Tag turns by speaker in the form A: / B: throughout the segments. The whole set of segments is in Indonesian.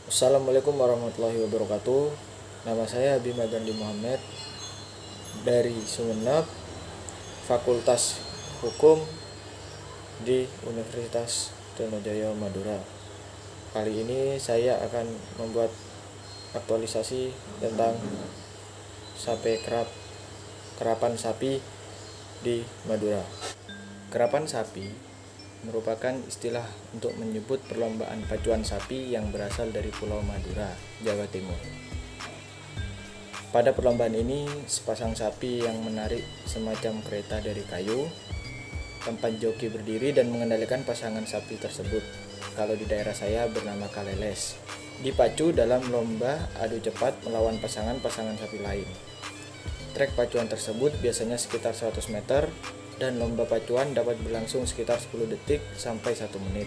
A: Assalamualaikum warahmatullahi wabarakatuh. Nama saya Bima Gandhi Muhammad dari Sumeneb, Fakultas Hukum di Universitas Trunojoyo Madura. Kali ini saya akan membuat aktualisasi tentang kerapan sapi di Madura. Kerapan sapi merupakan istilah untuk menyebut perlombaan pacuan sapi yang berasal dari Pulau Madura, Jawa Timur. Pada perlombaan ini, sepasang sapi yang menarik semacam kereta dari kayu, tempat joki berdiri dan mengendalikan pasangan sapi tersebut. Kalau di daerah saya bernama kaleles. Dipacu dalam lomba adu cepat melawan pasangan-pasangan sapi lain. Trek pacuan tersebut biasanya sekitar 100 meter dan lomba pacuan dapat berlangsung sekitar 10 detik sampai 1 menit.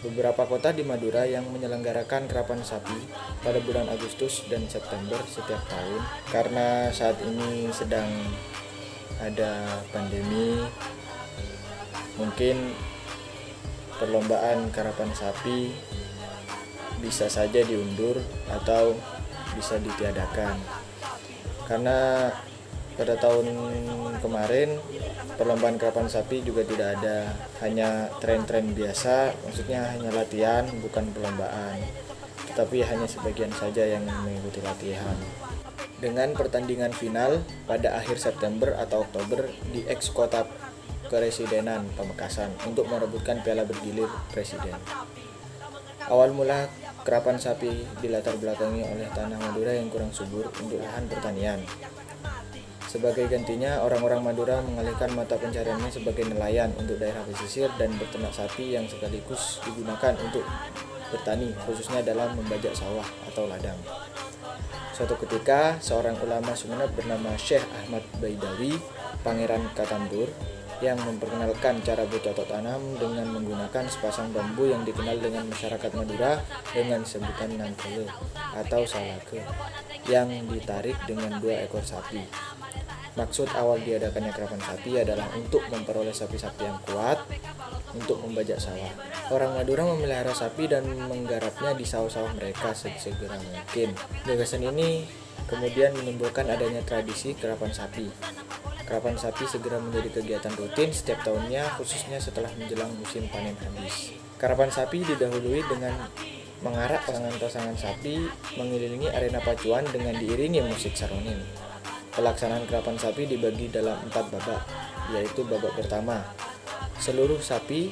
A: Beberapa kota di Madura yang menyelenggarakan kerapan sapi pada bulan Agustus dan September setiap tahun. Karena saat ini sedang ada pandemi, mungkin perlombaan karapan sapi bisa saja diundur atau bisa ditiadakan. Karena pada tahun kemarin perlombaan karapan sapi juga tidak ada, hanya tren-tren biasa, maksudnya hanya latihan bukan perlombaan, tetapi hanya sebagian saja yang mengikuti latihan. Dengan pertandingan final pada akhir September atau Oktober di eks kota Keresidenan Pamekasan untuk merebutkan piala bergilir presiden. Awal mula kerapan sapi dilatar belakangi oleh tanah Madura yang kurang subur untuk lahan pertanian. Sebagai gantinya, orang-orang Madura mengalihkan mata pencariannya sebagai nelayan untuk daerah pesisir dan berternak sapi yang sekaligus digunakan untuk bertani, khususnya dalam membajak sawah atau ladang. Suatu ketika, seorang ulama Sumeneb bernama Syekh Ahmad Baidawi, Pangeran Katandur, yang memperkenalkan cara bercocok tanam dengan menggunakan sepasang bambu yang dikenal dengan masyarakat Madura dengan sebutan nangkele atau salake, yang ditarik dengan 2 ekor sapi. Maksud awal diadakannya kerapan sapi adalah untuk memperoleh sapi-sapi yang kuat untuk membajak sawah. Orang Madura memelihara sapi dan menggarapnya di sawah-sawah mereka sesegera mungkin. Gagasan ini kemudian menimbulkan adanya tradisi kerapan sapi. Kerapan sapi segera menjadi kegiatan rutin setiap tahunnya, khususnya setelah menjelang musim panen habis. Kerapan sapi didahului dengan mengarak pasangan-pasangan sapi mengelilingi arena pacuan dengan diiringi musik saronin. Pelaksanaan kerapan sapi dibagi dalam 4 babak, yaitu babak pertama. Seluruh sapi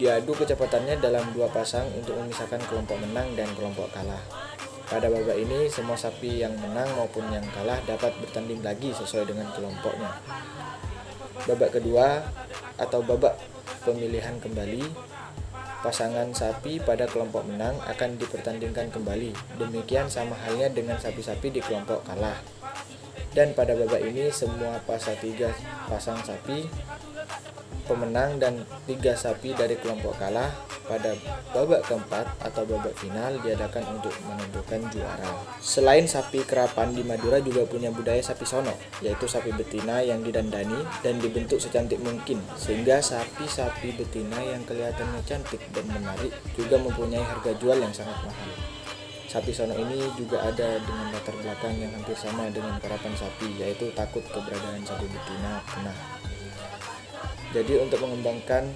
A: diadu kecepatannya dalam 2 pasang untuk memisahkan kelompok menang dan kelompok kalah. Pada babak ini, semua sapi yang menang maupun yang kalah dapat bertanding lagi sesuai dengan kelompoknya. Babak kedua atau babak pemilihan kembali, pasangan sapi pada kelompok menang akan dipertandingkan kembali. Demikian sama halnya dengan sapi-sapi di kelompok kalah. Dan pada babak ini semua 3 pasang sapi pemenang dan 3 sapi dari kelompok kalah pada babak keempat atau babak final diadakan untuk menentukan juara. Selain sapi kerapan di Madura juga punya budaya sapi sono, yaitu sapi betina yang didandani dan dibentuk secantik mungkin, sehingga sapi-sapi betina yang kelihatannya cantik dan menarik juga mempunyai harga jual yang sangat mahal. Sapi sono ini juga ada dengan latar belakang yang hampir sama dengan karapan sapi, yaitu takut keberadaan sapi betina punah. Jadi untuk mengembangkan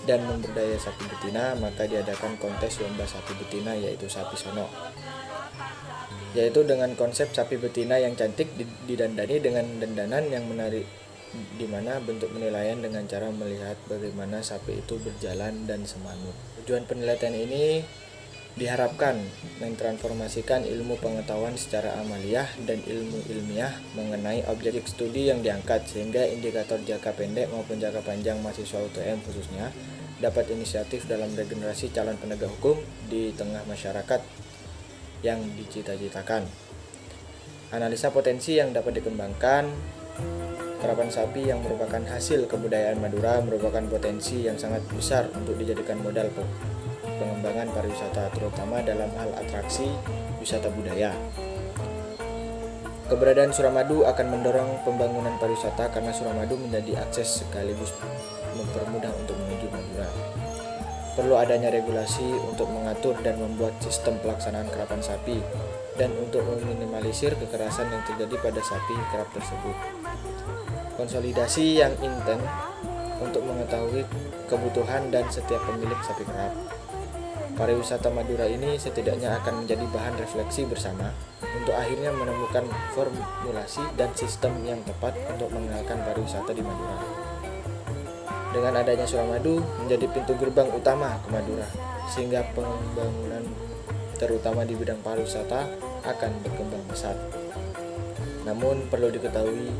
A: dan memberdaya sapi betina, maka diadakan kontes lomba sapi betina, yaitu sapi sono. Yaitu dengan konsep sapi betina yang cantik didandani dengan dandanan yang menarik, di mana bentuk penilaian dengan cara melihat bagaimana sapi itu berjalan dan semanut. Tujuan penelitian ini diharapkan mentransformasikan ilmu pengetahuan secara amaliyah dan ilmu ilmiah mengenai objek studi yang diangkat, sehingga indikator jangka pendek maupun jangka panjang mahasiswa UTM khususnya dapat inisiatif dalam regenerasi calon penegak hukum di tengah masyarakat yang dicita-citakan. Analisa potensi yang dapat dikembangkan. Kerapan sapi yang merupakan hasil kebudayaan Madura merupakan potensi yang sangat besar untuk dijadikan modal pengembangan pariwisata, terutama dalam hal atraksi wisata budaya. Keberadaan Suramadu akan mendorong pembangunan pariwisata karena Suramadu menjadi akses sekaligus mempermudah untuk menuju Madura. perlu adanya regulasi untuk mengatur dan membuat sistem pelaksanaan kerapan sapi dan untuk meminimalisir kekerasan yang terjadi pada sapi kerap tersebut. Konsolidasi yang intens untuk mengetahui kebutuhan dan setiap pemilik sapi kerap. Pariwisata Madura ini setidaknya akan menjadi bahan refleksi bersama untuk akhirnya menemukan formulasi dan sistem yang tepat untuk mengenalkan pariwisata di Madura. Dengan adanya Suramadu menjadi pintu gerbang utama ke Madura, sehingga pembangunan terutama di bidang pariwisata akan berkembang pesat. Namun perlu diketahui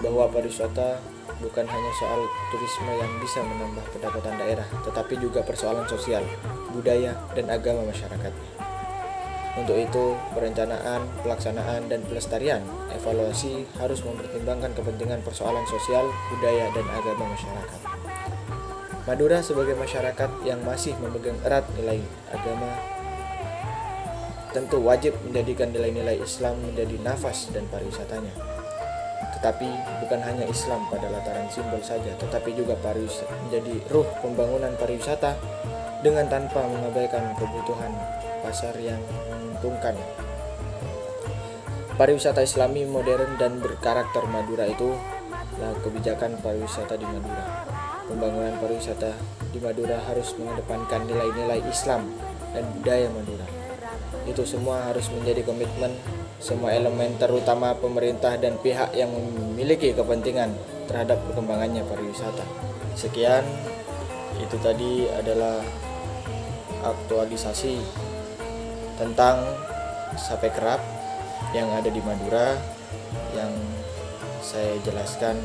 A: bahwa pariwisata bukan hanya soal turisme yang bisa menambah pendapatan daerah, tetapi juga persoalan sosial, budaya, dan agama masyarakatnya. Untuk itu, perencanaan, pelaksanaan, dan pelestarian evaluasi harus mempertimbangkan kepentingan persoalan sosial, budaya, dan agama masyarakat. Madura sebagai masyarakat yang masih memegang erat nilai agama, tentu wajib menjadikan nilai-nilai Islam menjadi nafas dan pariwisatanya. Tetapi bukan hanya Islam pada lataran simbol saja, tetapi juga pariwisata menjadi ruh pembangunan pariwisata dengan tanpa mengabaikan kebutuhan pasar yang menguntungkan. Pariwisata Islami modern dan berkarakter Madura itu adalah kebijakan pariwisata di Madura. Pembangunan pariwisata di Madura harus mengedepankan nilai-nilai Islam dan budaya Madura. Itu semua harus menjadi komitmen semua elemen, terutama pemerintah dan pihak yang memiliki kepentingan terhadap perkembangannya pariwisata. Sekian, itu tadi adalah aktualisasi tentang sapi kerap yang ada di Madura yang saya jelaskan.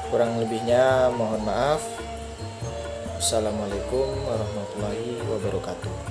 A: Kurang lebihnya mohon maaf. Assalamualaikum warahmatullahi wabarakatuh.